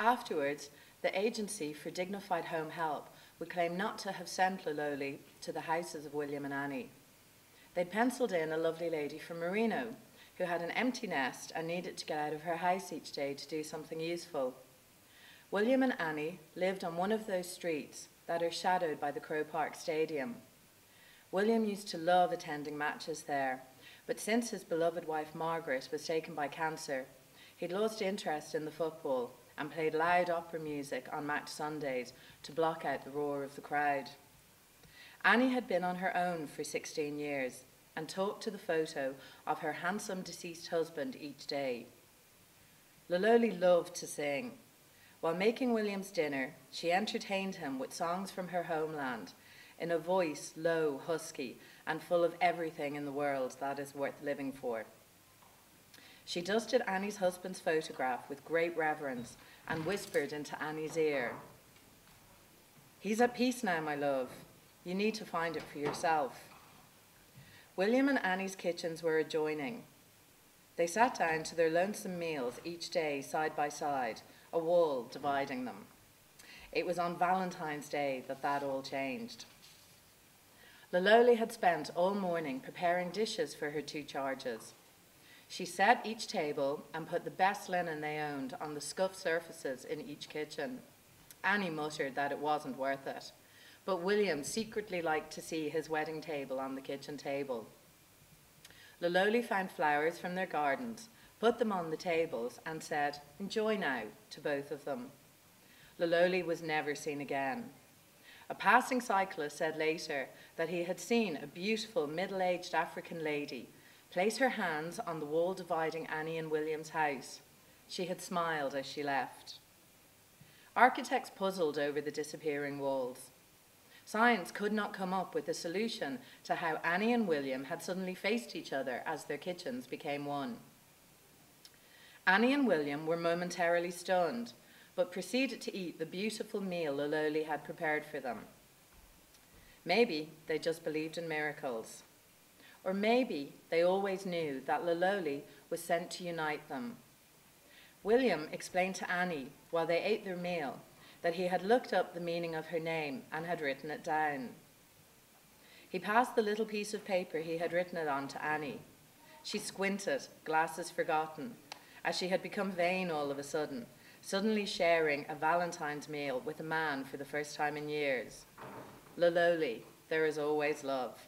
Afterwards, the Agency for Dignified Home Help would claim not to have sent Lololi to the houses of William and Annie. They'd penciled in a lovely lady from Marino who had an empty nest and needed to get out of her house each day to do something useful. William and Annie lived on one of those streets that are shadowed by the Crow Park Stadium. William used to love attending matches there, but since his beloved wife Margaret was taken by cancer, he'd lost interest in the football and played loud opera music on match Sundays to block out the roar of the crowd. Annie had been on her own for 16 years and talked to the photo of her handsome deceased husband each day. Lololi loved to sing. While making William's dinner, she entertained him with songs from her homeland in a voice low, husky, and full of everything in the world that is worth living for. She dusted Annie's husband's photograph with great reverence and whispered into Annie's ear, "He's at peace now, my love. You need to find it for yourself." William and Annie's kitchens were adjoining. They sat down to their lonesome meals each day side by side, a wall dividing them. It was on Valentine's Day that all changed. Lololi had spent all morning preparing dishes for her two charges. She set each table and put the best linen they owned on the scuffed surfaces in each kitchen. Annie muttered that it wasn't worth it, but William secretly liked to see his wedding table on the kitchen table. Lololi found flowers from their gardens, put them on the tables, and said, "Enjoy now," to both of them. Lololi was never seen again. A passing cyclist said later that he had seen a beautiful middle-aged African lady place her hands on the wall dividing Annie and William's house. She had smiled as she left. Architects puzzled over the disappearing walls. Science could not come up with a solution to how Annie and William had suddenly faced each other as their kitchens became one. Annie and William were momentarily stunned, but proceeded to eat the beautiful meal Lololi had prepared for them. Maybe they just believed in miracles. Or maybe they always knew that Lololi was sent to unite them. William explained to Annie while they ate their meal that he had looked up the meaning of her name and had written it down. He passed the little piece of paper he had written it on to Annie. She squinted, glasses forgotten, as she had become vain all of a sudden, suddenly sharing a Valentine's meal with a man for the first time in years. Lololi, there is always love.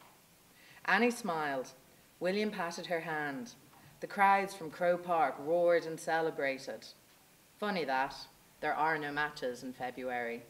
Annie smiled. William patted her hand. The crowds from Crow Park roared and celebrated. Funny that, there are no matches in February.